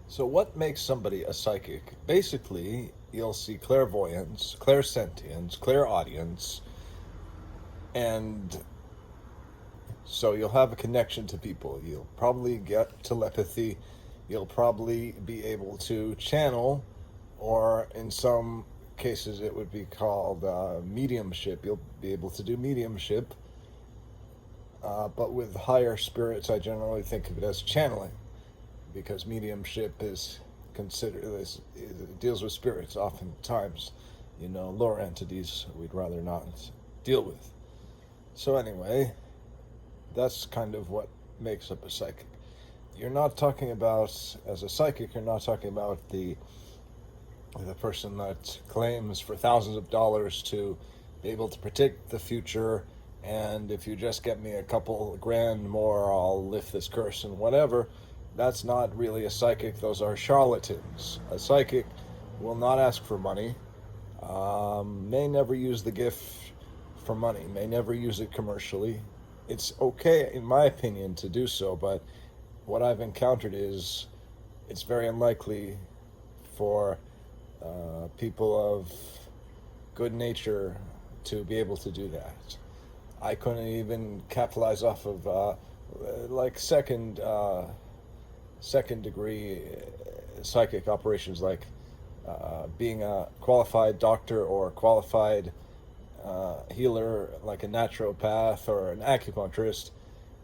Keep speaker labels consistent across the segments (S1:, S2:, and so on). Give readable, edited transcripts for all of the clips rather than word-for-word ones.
S1: So, what makes somebody a psychic? Basically, you'll see clairvoyance, clairsentience, clairaudience, and so you'll have a connection to people. You'll probably get telepathy. You'll probably be able to channel, or in some cases, it would be called mediumship. You'll be able to do mediumship, but with higher spirits, I generally think of it as channeling, because mediumship is considered this, it deals with spirits oftentimes, lower entities we'd rather not deal with. So anyway, that's kind of what makes up a psychic. You're not talking about, as a psychic, you're not talking about the person that claims for thousands of dollars to be able to predict the future, and if you just get me a couple grand more, I'll lift this curse and whatever. That's not really a psychic. Those are charlatans. A psychic will not ask for money, may never use the gift for money, may never use it commercially. It's okay, in my opinion, to do so, but what I've encountered is it's very unlikely for people of good nature to be able to do that. I couldn't even capitalize off of like second degree psychic operations, like being a qualified doctor or qualified healer, like a naturopath or an acupuncturist,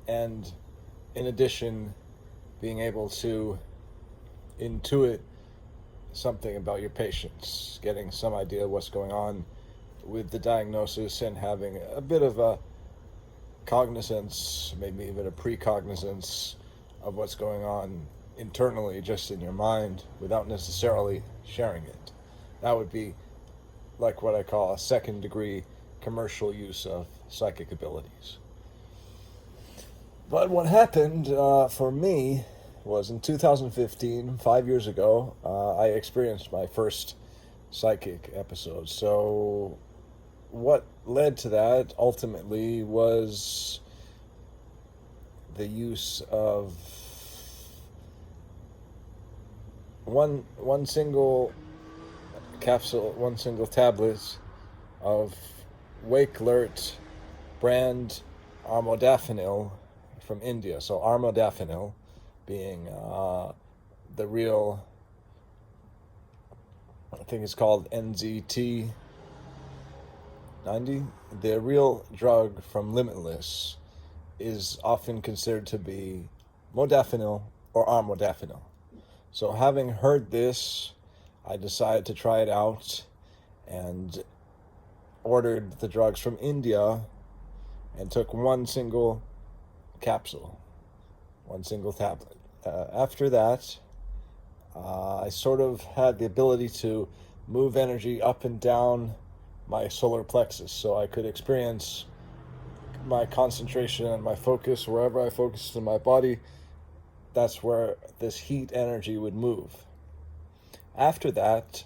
S1: and in addition being able to intuit something about your patients, getting some idea of what's going on with the diagnosis, and having a bit of a cognizance, maybe even a precognizance of what's going on internally, just in your mind, without necessarily sharing it. That would be like what I call a second degree commercial use of psychic abilities. But what happened for me was in 2015, 5 years ago, I experienced my first psychic episode. So what led to that ultimately was the use of one single capsule, one single tablet of Wake Alert brand armodafinil from India. So armodafinil being the real, I think it's called NZT 90. The real drug from Limitless is often considered to be modafinil or armodafinil. So having heard this, I decided to try it out and ordered the drugs from India and took one single capsule, one single tablet. After that, I sort of had the ability to move energy up and down my solar plexus, so I could experience my concentration and my focus wherever I focused in my body. That's where this heat energy would move. After that,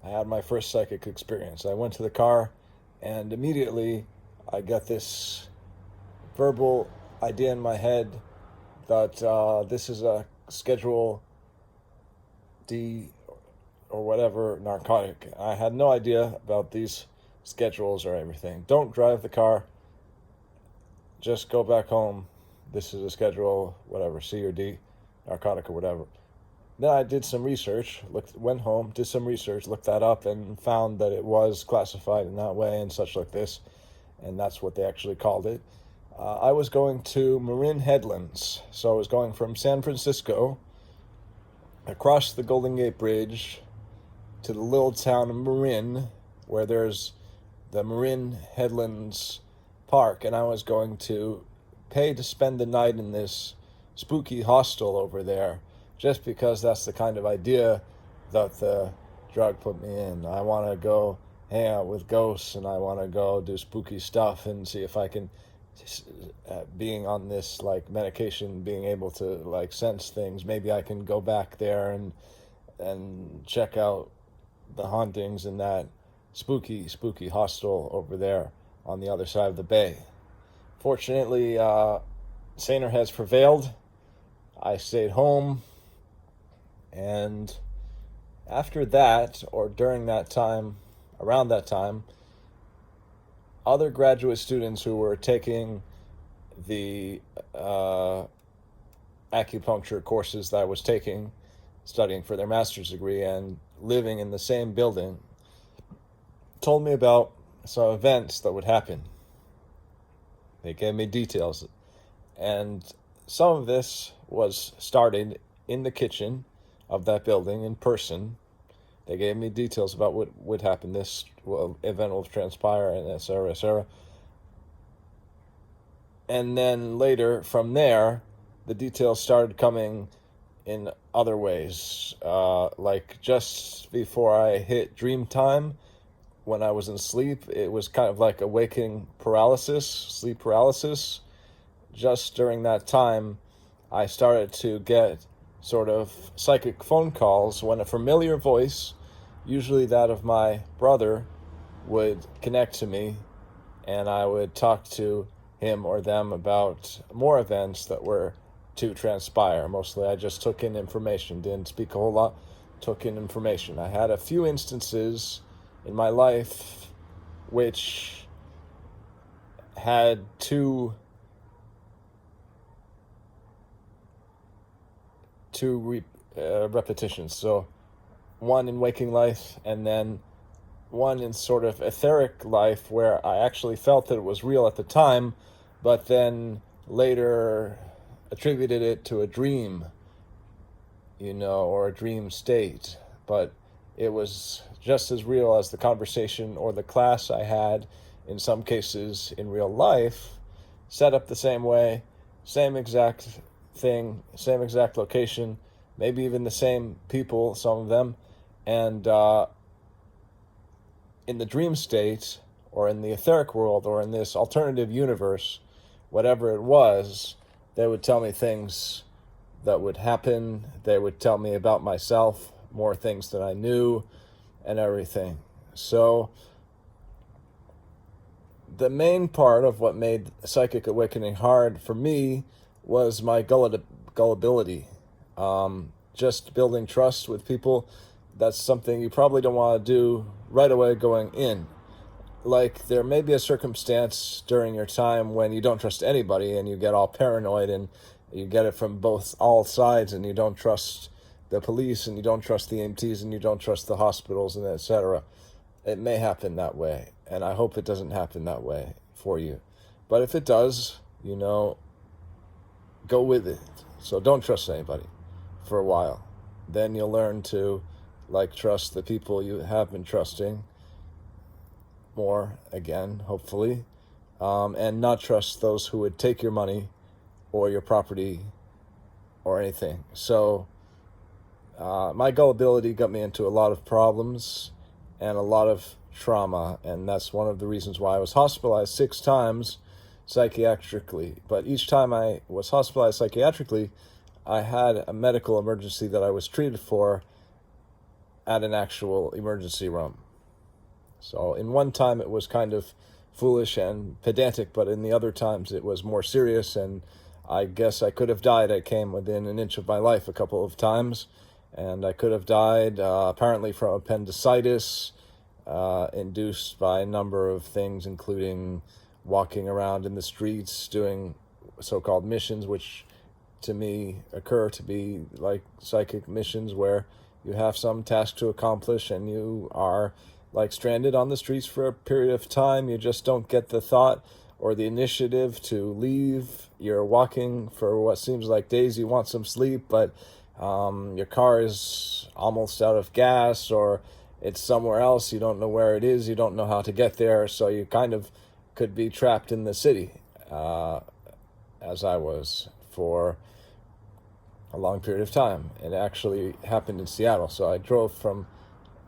S1: I had my first psychic experience. I went to the car, and immediately I got this verbal idea in my head that this is a Schedule D or whatever narcotic. I had no idea about these schedules or everything. Don't drive the car. Just go back home. This is a Schedule, whatever, C or D, narcotic or whatever. Then I did some research, went home, did some research, looked that up, and found that it was classified in that way and such like this, and that's what they actually called it. I was going to Marin Headlands, so I was going from San Francisco across the Golden Gate Bridge to the little town of Marin, where there's the Marin Headlands Park, and I was going to pay to spend the night in this spooky hostel over there, just because that's the kind of idea that the drug put me in. I want to go hang out with ghosts, and I want to go do spooky stuff and see if I can, being on this like medication, being able to like sense things, maybe I can go back there and check out the hauntings in that spooky hostel over there on the other side of the bay. Fortunately, saner has prevailed. I stayed home, And after that, or during that time, around that time, other graduate students who were taking the acupuncture courses that I was taking, studying for their master's degree and living in the same building, told me about some events that would happen. They gave me details, and some of this was started in the kitchen of that building in person. They gave me details about what would happen, this event will transpire, and et cetera, et cetera. And then later, from there, the details started coming in other ways. Like just before I hit dream time, when I was in sleep, it was kind of like a waking paralysis, sleep paralysis. Just during that time, I started to get sort of psychic phone calls when a familiar voice, usually that of my brother, would connect to me, and I would talk to him or them about more events that were to transpire. Mostly I just took in information, didn't speak a whole lot, took in information. I had a few instances in my life which had two repetitions. So one in waking life, and then one in sort of etheric life where I actually felt that it was real at the time, but then later attributed it to a dream, or a dream state. But it was just as real as the conversation or the class I had, in some cases in real life, set up the same way, same exact thing, same exact location, maybe even the same people, some of them. And in the dream state, or in the etheric world, or in this alternative universe, whatever it was, they would tell me things that would happen. They would tell me about myself, more things that I knew, and everything. So the main part of what made psychic awakening hard for me was my gullibility. Just building trust with people. That's something you probably don't want to do right away going in. Like, there may be a circumstance during your time when you don't trust anybody and you get all paranoid, and you get it from all sides, and you don't trust the police, and you don't trust the EMTs, and you don't trust the hospitals, and etc. It may happen that way, and I hope it doesn't happen that way for you. But if it does, go with it. So don't trust anybody for a while. Then you'll learn to trust the people you have been trusting more again, hopefully, and not trust those who would take your money or your property or anything. So my gullibility got me into a lot of problems and a lot of trauma, and that's one of the reasons why I was hospitalized 6 times psychiatrically. But each time I was hospitalized psychiatrically, I had a medical emergency that I was treated for at an actual emergency room. So in one time it was kind of foolish and pedantic, but in the other times it was more serious, and I guess I could have died. I came within an inch of my life a couple of times, and I could have died apparently from appendicitis, induced by a number of things, including walking around in the streets doing so-called missions, which to me occur to be like psychic missions, where you have some task to accomplish and you are stranded on the streets for a period of time. You just don't get the thought or the initiative to leave. You're walking for what seems like days. You want some sleep, but your car is almost out of gas, or it's somewhere else. You don't know where it is. You don't know how to get there. So you kind of could be trapped in the city, as I was for a long period of time. It actually happened in Seattle. So I drove from,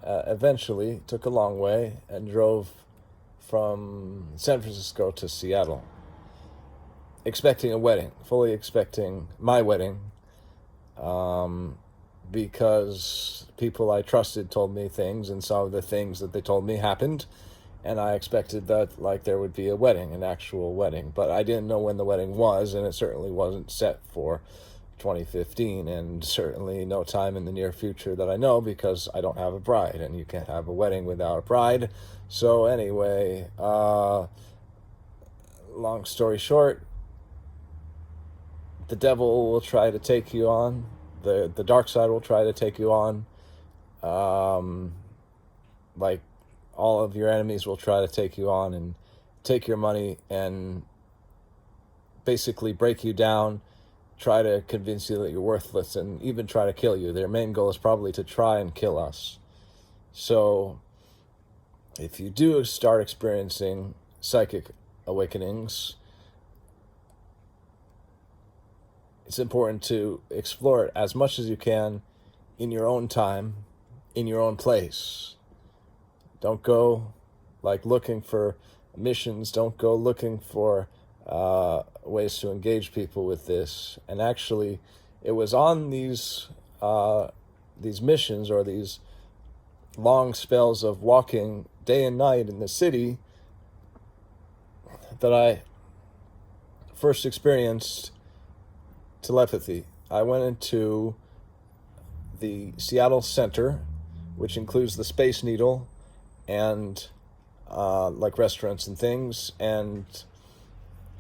S1: eventually took a long way and drove from San Francisco to Seattle, expecting a wedding, fully expecting my wedding, because people I trusted told me things, and some of the things that they told me happened, and I expected that there would be a wedding, an actual wedding. But I didn't know when the wedding was, and it certainly wasn't set for 2015, and certainly no time in the near future that I know, because I don't have a bride, and you can't have a wedding without a bride. So anyway, long story short, the devil will try to take you on. The dark side will try to take you on. Like all of your enemies will try to take you on and take your money and basically break you down, try to convince you that you're worthless, and even try to kill you. Their main goal is probably to try and kill us. So if you do start experiencing psychic awakenings, it's important to explore it as much as you can in your own time, in your own place. Don't go looking for missions. Don't go looking for ways to engage people with this. And actually, it was on these missions, or these long spells of walking day and night in the city, that I first experienced telepathy. I went into the Seattle Center, which includes the Space Needle and restaurants and things. And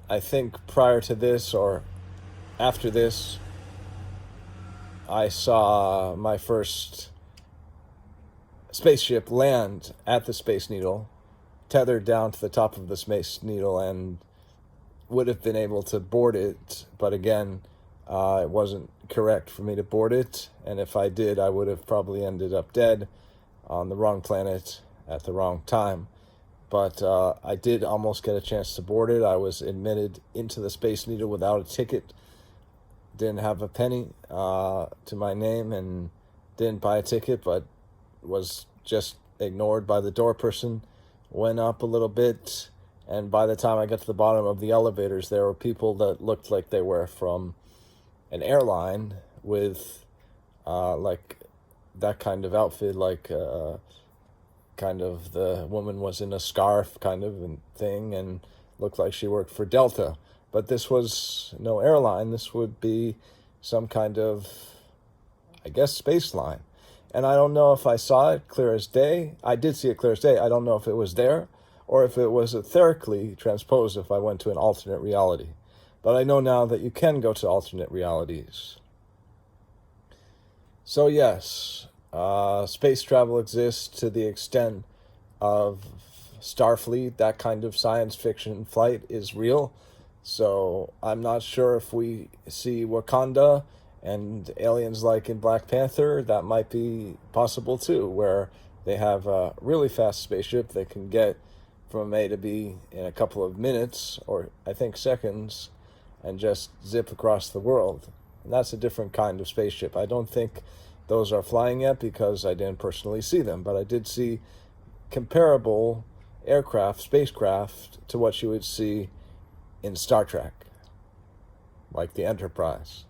S1: I think prior to this or after this, I saw my first spaceship land at the Space Needle, tethered down to the top of the Space Needle, and would have been able to board it. But again, it wasn't correct for me to board it. And if I did, I would have probably ended up dead on the wrong planet at the wrong time. But I did almost get a chance to board it. I was admitted into the Space Needle without a ticket. Didn't have a penny to my name, and didn't buy a ticket, but was just ignored by the door person. Went up a little bit, and by the time I got to the bottom of the elevators, there were people that looked like they were from an airline with that kind of outfit, kind of the woman was in a scarf kind of thing and looked like she worked for Delta. But this was no airline. This would be some kind of, I guess, space line. And I don't know if I saw it clear as day. I did see it clear as day. I don't know if it was there or if it was etherically transposed if I went to an alternate reality. But I know now that you can go to alternate realities. So yes, space travel exists to the extent of Starfleet. That kind of science fiction flight is real. So I'm not sure if we see Wakanda and aliens like in Black Panther. That might be possible too, where they have a really fast spaceship that can get from A to B in a couple of minutes, or I think seconds, and just zip across the world. And that's a different kind of spaceship. I don't think those are flying yet because I didn't personally see them, but I did see comparable aircraft, spacecraft, to what you would see in Star Trek, like the Enterprise.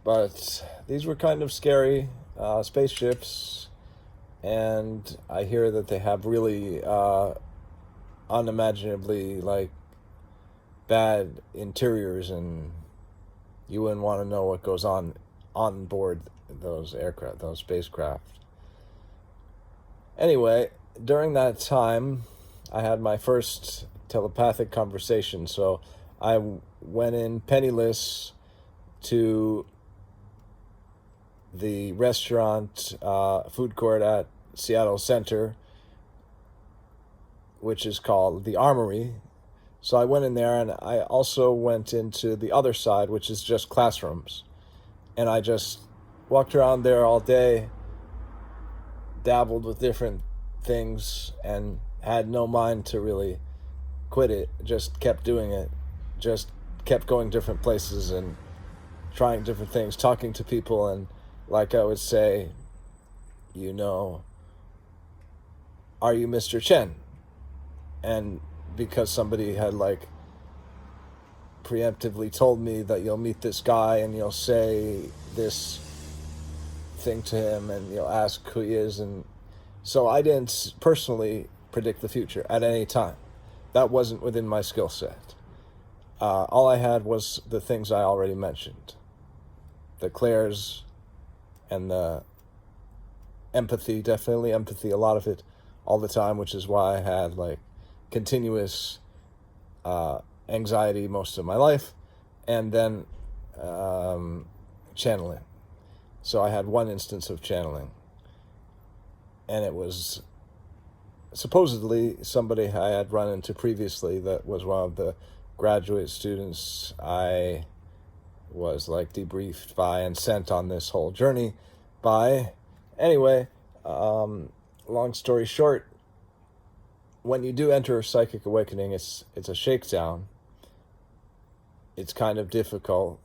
S1: But these were kind of scary spaceships, and I hear that they have really unimaginably bad interiors, and you wouldn't want to know what goes on board those aircraft, those spacecraft. Anyway, during that time, I had my first telepathic conversation. So I went in penniless to the restaurant, food court at Seattle Center, which is called the Armory. So I went in there, and I also went into the other side, which is just classrooms. And I just walked around there all day, dabbled with different things, and had no mind to really quit it. Just kept doing it. Just kept going different places and trying different things, talking to people. And like I would say, are you Mr. Chen? And because somebody had preemptively told me that you'll meet this guy and you'll say this thing to him and you'll ask who he is. And so I didn't personally predict the future at any time. That wasn't within my skill set. All I had was the things I already mentioned. the clairs and the empathy, definitely empathy, a lot of it all the time, which is why I had like continuous anxiety most of my life, and then channeling. So I had one instance of channeling, and it was supposedly somebody I had run into previously that was one of the graduate students I was like debriefed by and sent on this whole journey by. Anyway, long story short, when you do enter a psychic awakening, it's a shakedown. It's kind of difficult,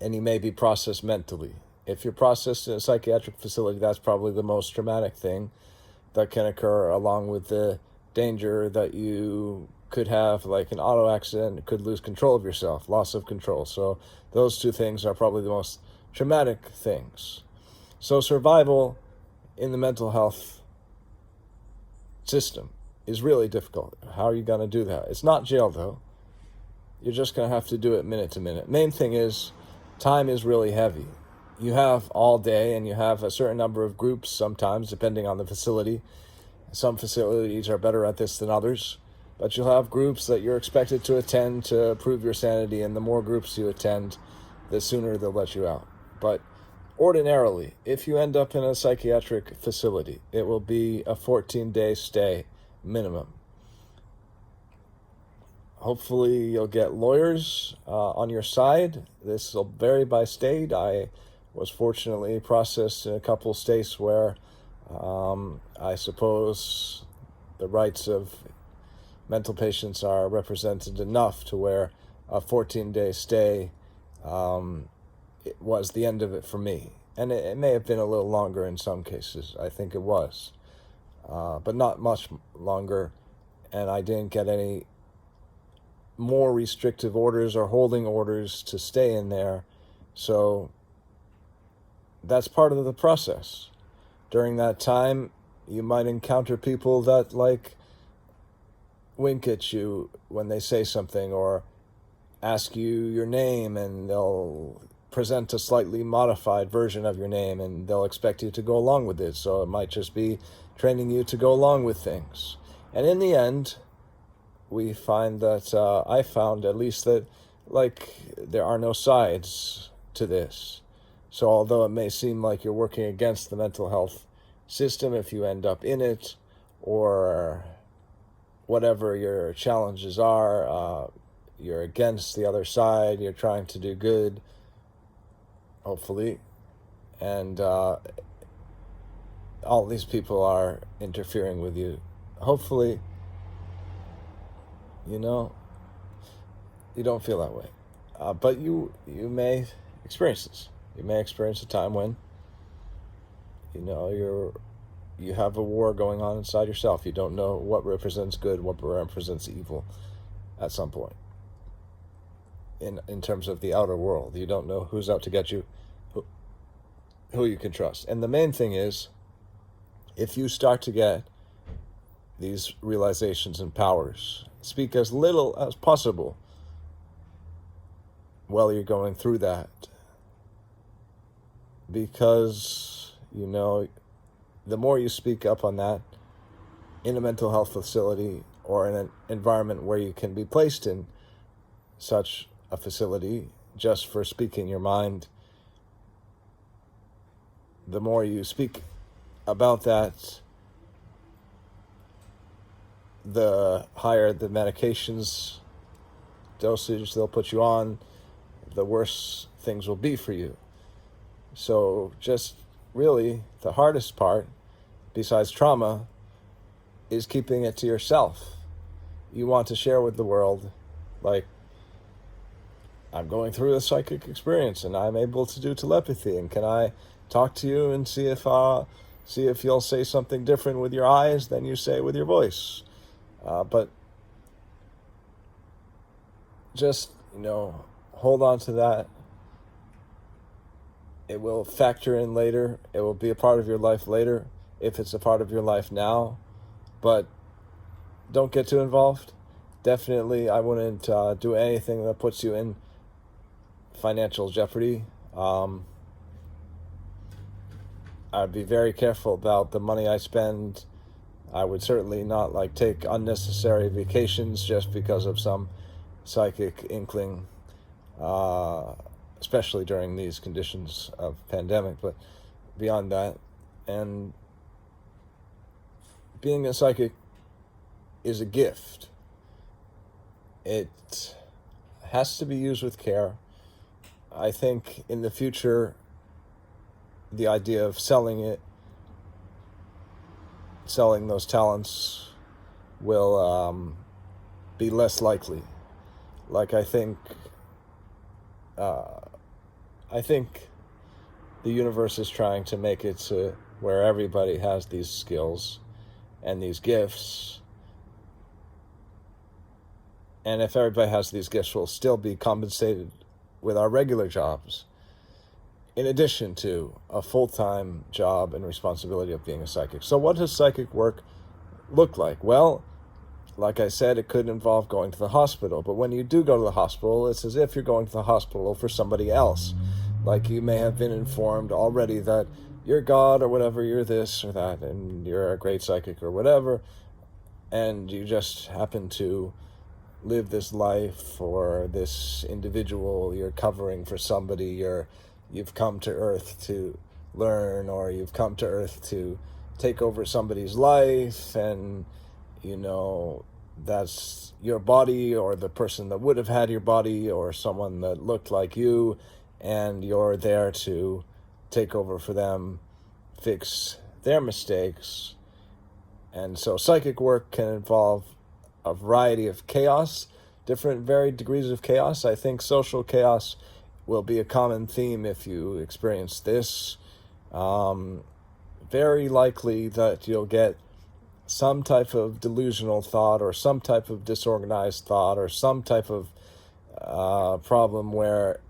S1: and you may be processed mentally. If you're processed in a psychiatric facility, that's probably the most traumatic thing that can occur, along with the danger that you could have like an auto accident, could lose control of yourself, loss of control. So those two things are probably the most traumatic things. So survival in the mental health system is really difficult. How are you going to do that? It's not jail, though. You're just going to have to do it minute to minute. Main thing is, time is really heavy. You have all day, and you have a certain number of groups sometimes, depending on the facility. Some facilities are better at this than others, but you'll have groups that you're expected to attend to prove your sanity, and the more groups you attend, the sooner they'll let you out. But ordinarily, if you end up in a psychiatric facility, it will be a 14-day stay minimum. Hopefully you'll get lawyers on your side. This will vary by state. I was fortunately processed in a couple states where I suppose the rights of mental patients are represented enough to where a 14-day stay it was the end of it for me. And it may have been a little longer in some cases. I think it was. But not much longer. And I didn't get any more restrictive orders or holding orders to stay in there. So that's part of the process. During that time, you might encounter people that like wink at you when they say something, or ask you your name, and they'll present a slightly modified version of your name, and they'll expect you to go along with it. So it might just be training you to go along with things. And in the end, we find that, I found at least, that like there are no sides to this. So although it may seem like you're working against the mental health system if you end up in it, or whatever your challenges are, you're against the other side, you're trying to do good, hopefully, and all these people are interfering with you. Hopefully, you don't feel that way. But you may experience this. You may experience a time when, you have a war going on inside yourself. You don't know what represents good, what represents evil at some point. In terms of the outer world, you don't know who's out to get you, who you can trust. And the main thing is, if you start to get these realizations and powers, speak as little as possible while you're going through that. Because, the more you speak up on that in a mental health facility, or in an environment where you can be placed in such a facility just for speaking your mind, the more you speak about that, the higher the medications dosage they'll put you on, the worse things will be for you. So just really the hardest part, besides trauma, is keeping it to yourself. You want to share with the world, like, I'm going through a psychic experience and I'm able to do telepathy, and can I talk to you and see if you'll say something different with your eyes than you say with your voice. But just, hold on to that. It will factor in later. It will be a part of your life later, if it's a part of your life now. But don't get too involved. Definitely, I wouldn't do anything that puts you in financial jeopardy. I'd be very careful about the money I spend. I would certainly not take unnecessary vacations just because of some psychic inkling, especially during these conditions of pandemic. But beyond that, and being a psychic is a gift. It has to be used with care. I think in the future, the idea of selling those talents will be less likely. I think the universe is trying to make it to where everybody has these skills and these gifts. And if everybody has these gifts, we'll still be compensated with our regular jobs, in addition to a full-time job and responsibility of being a psychic. So what does psychic work look like? Well, like I said, it could involve going to the hospital. But when you do go to the hospital, it's as if you're going to the hospital for somebody else. You may have been informed already that you're God or whatever, you're this or that, and you're a great psychic or whatever, and you just happen to live this life for this individual. You're covering for somebody. You've come to Earth to learn, or you've come to Earth to take over somebody's life, and that's your body, or the person that would have had your body, or someone that looked like you, and you're there to take over for them, fix their mistakes. And so psychic work can involve a variety of chaos, different varied degrees of chaos. I think social chaos will be a common theme if you experience this. Very likely that you'll get some type of delusional thought, or some type of disorganized thought, or some type of problem where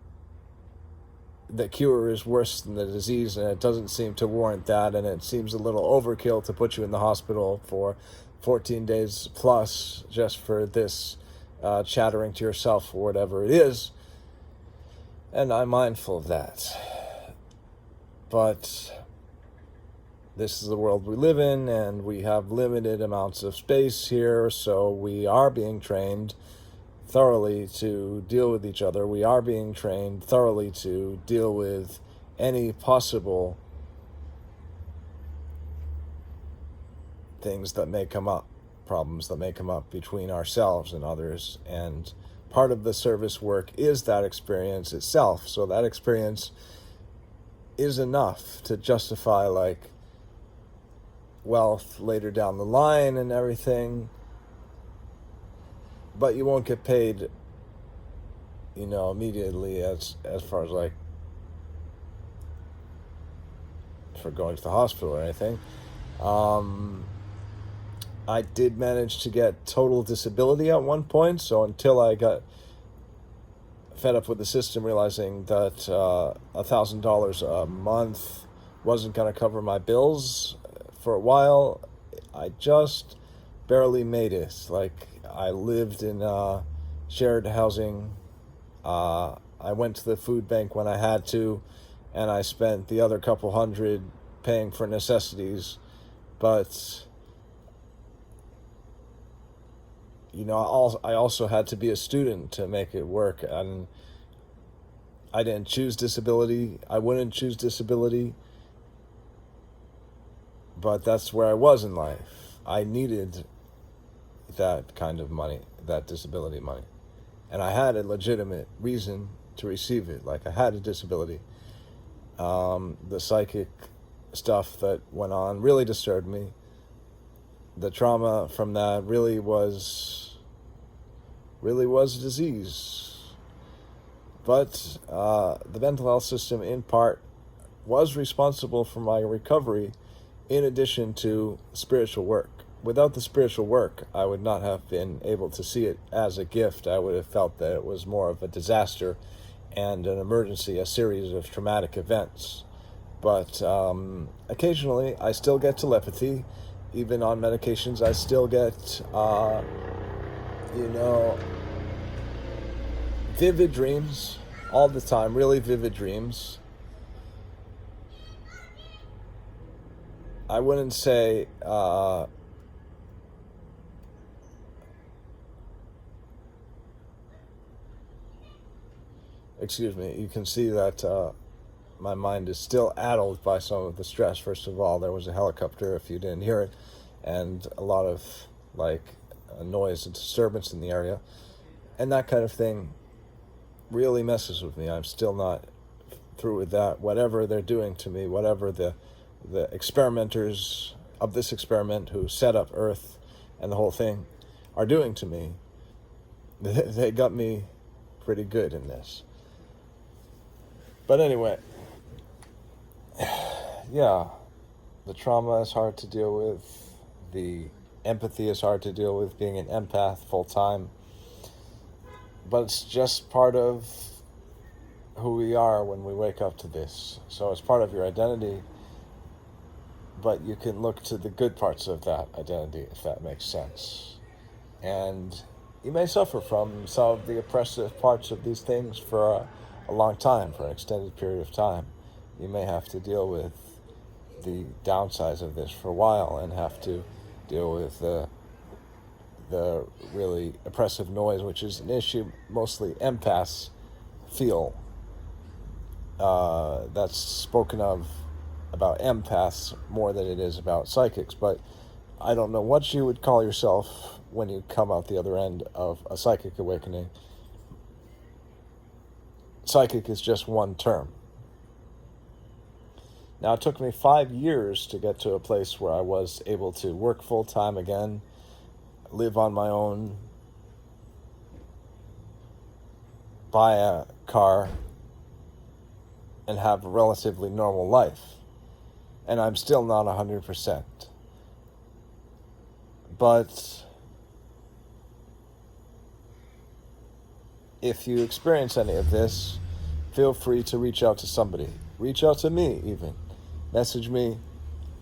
S1: the cure is worse than the disease, and it doesn't seem to warrant that, and it seems a little overkill to put you in the hospital for 14 days plus just for this chattering to yourself or whatever it is. And I'm mindful of that. But this is the world we live in, and we have limited amounts of space here, so we are being trained thoroughly to deal with each other. We are being trained thoroughly to deal with any possible things that may come up, problems that may come up between ourselves and others. And part of the service work is that experience itself. So that experience is enough to justify wealth later down the line and everything. But you won't get paid, immediately as far as for going to the hospital or anything. I did manage to get total disability at one point, so until I got fed up with the system, realizing that $1,000 a month wasn't going to cover my bills for a while, I just barely made it. I lived in shared housing. I went to the food bank when I had to, and I spent the other couple hundred paying for necessities. But I also had to be a student to make it work, and I didn't choose disability. I wouldn't choose disability, but that's where I was in life. I needed that kind of money, that disability money, and I had a legitimate reason to receive it. I had a disability. The psychic stuff that went on really disturbed me. The trauma from that really was disease. But the mental health system, in part, was responsible for my recovery, in addition to spiritual work. Without the spiritual work, I would not have been able to see it as a gift. I would have felt that it was more of a disaster and an emergency, a series of traumatic events. But occasionally, I still get telepathy. Even on medications, I still get, vivid dreams. all the time, really vivid dreams. I wouldn't say excuse me, you can see that my mind is still addled by some of the stress. First of all, there was a helicopter, if you didn't hear it, and a lot of noise and disturbance in the area, and that kind of thing really messes with me. I'm still not through with that. Whatever they're doing to me, whatever the experimenters of this experiment who set up Earth and the whole thing are doing to me, they got me pretty good in this. But anyway, yeah, the trauma is hard to deal with. The empathy is hard to deal with, being an empath full time. But it's just part of who we are when we wake up to this. So it's part of your identity, but you can look to the good parts of that identity, if that makes sense. And you may suffer from some of the oppressive parts of these things for a long time, for an extended period of time. You may have to deal with the downsides of this for a while and have to deal with the really oppressive noise, which is an issue mostly empaths feel. That's spoken of about empaths more than it is about psychics, but I don't know what you would call yourself when you come out the other end of a psychic awakening. Psychic is just one term. Now, it took me 5 years to get to a place where I was able to work full-time again, live on my own, buy a car, and have a relatively normal life. And I'm still not 100%. But if you experience any of this, feel free to reach out to somebody. Reach out to me, even. Message me.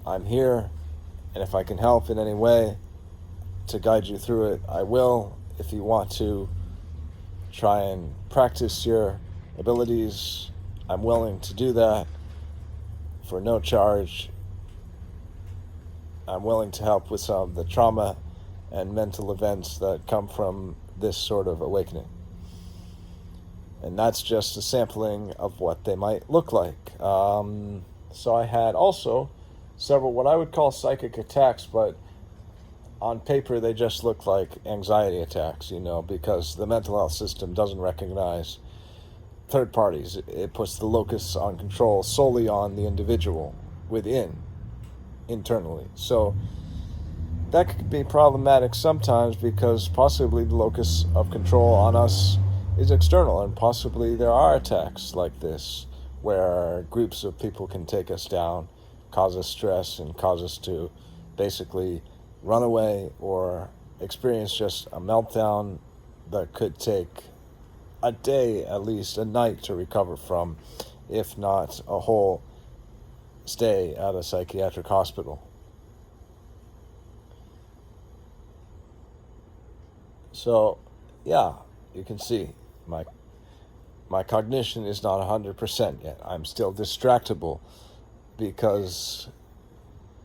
S1: I'm here. And if I can help in any way to guide you through it, I will. If you want to try and practice your abilities, I'm willing to do that for no charge. I'm willing to help with some of the trauma and mental events that come from this sort of awakening. And that's just a sampling of what they might look like. So I had also several what I would call psychic attacks, but on paper they just look like anxiety attacks, because the mental health system doesn't recognize third parties. It puts the locus on control solely on the individual internally. So that could be problematic sometimes because possibly the locus of control on us is external, and possibly there are attacks like this where groups of people can take us down, cause us stress, and cause us to basically run away or experience just a meltdown that could take a day, at least a night, to recover from, if not a whole stay at a psychiatric hospital. So, yeah, you can see my cognition is not 100% yet. I'm still distractible because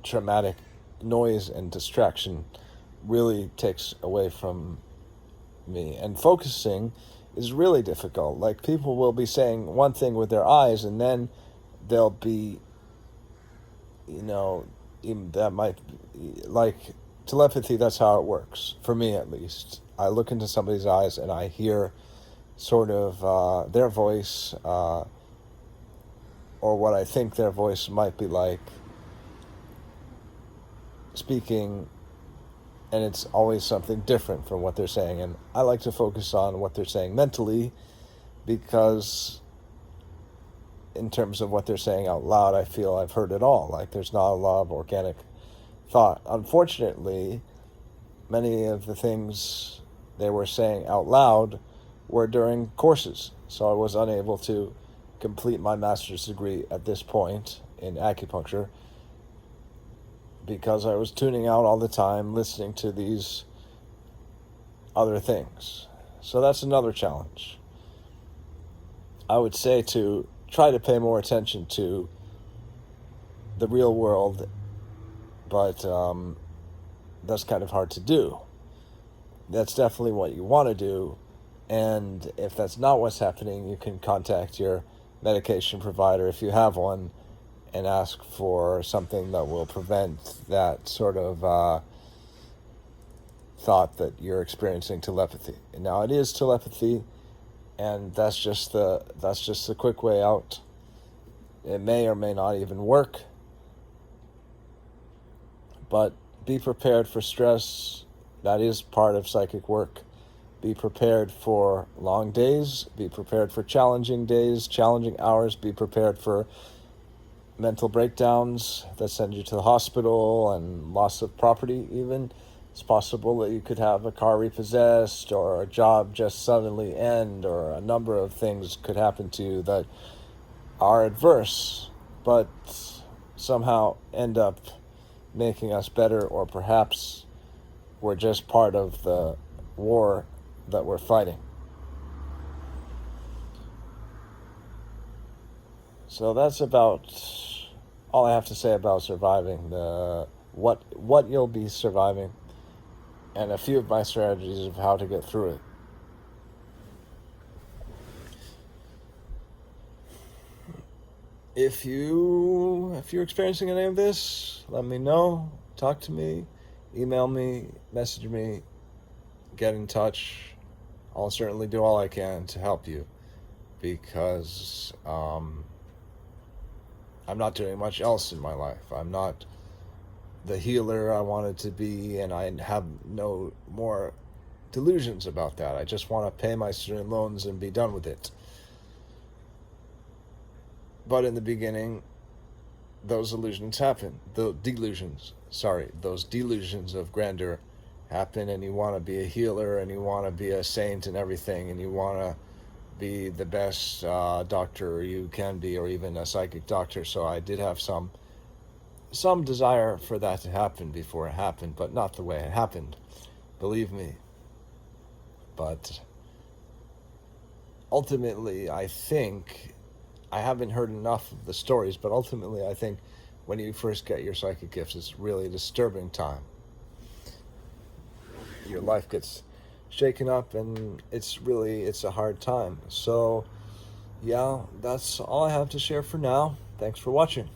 S1: traumatic noise and distraction really takes away from me. And focusing is really difficult. Like, people will be saying one thing with their eyes, and then they'll be, that might be, like telepathy, that's how it works, for me at least. I look into somebody's eyes and I hear sort of their voice, or what I think their voice might be like, speaking, and it's always something different from what they're saying. And I like to focus on what they're saying mentally, because in terms of what they're saying out loud, I feel I've heard it all. Like, there's not a lot of organic thought. Unfortunately, many of the things they were saying out loud were during courses, so I was unable to complete my master's degree at this point in acupuncture because I was tuning out all the time, listening to these other things. So that's another challenge. I would say to try to pay more attention to the real world, but that's kind of hard to do. That's definitely what you want to do, and if that's not what's happening, you can contact your medication provider if you have one and ask for something that will prevent that sort of thought that you're experiencing telepathy. And now it is telepathy, and that's just the quick way out. It may or may not even work, but be prepared for stress. That is part of psychic work. Be prepared for long days. Be prepared for challenging days, challenging hours. Be prepared for mental breakdowns that send you to the hospital and loss of property even. It's possible that you could have a car repossessed or a job just suddenly end, or a number of things could happen to you that are adverse but somehow end up making us better, or perhaps we're just part of the war that we're fighting. So that's about all I have to say about surviving, the what you'll be surviving, and a few of my strategies of how to get through it. If you're experiencing any of this, let me know. Talk to me, email me, message me, get in touch. I'll certainly do all I can to help you, because I'm not doing much else in my life. I'm not the healer I wanted to be, and I have no more delusions about that. I just want to pay my student loans and be done with it. But in the beginning, those illusions happen. Those delusions of grandeur happen, and you want to be a healer, and you want to be a saint and everything, and you want to be the best doctor you can be, or even a psychic doctor. So I did have some desire for that to happen before it happened, but not the way it happened, believe me. But ultimately, I think, I haven't heard enough of the stories, but ultimately I think when you first get your psychic gifts, it's really a disturbing time. Your life gets shaken up, and it's a hard time. So yeah, that's all I have to share for now. Thanks for watching.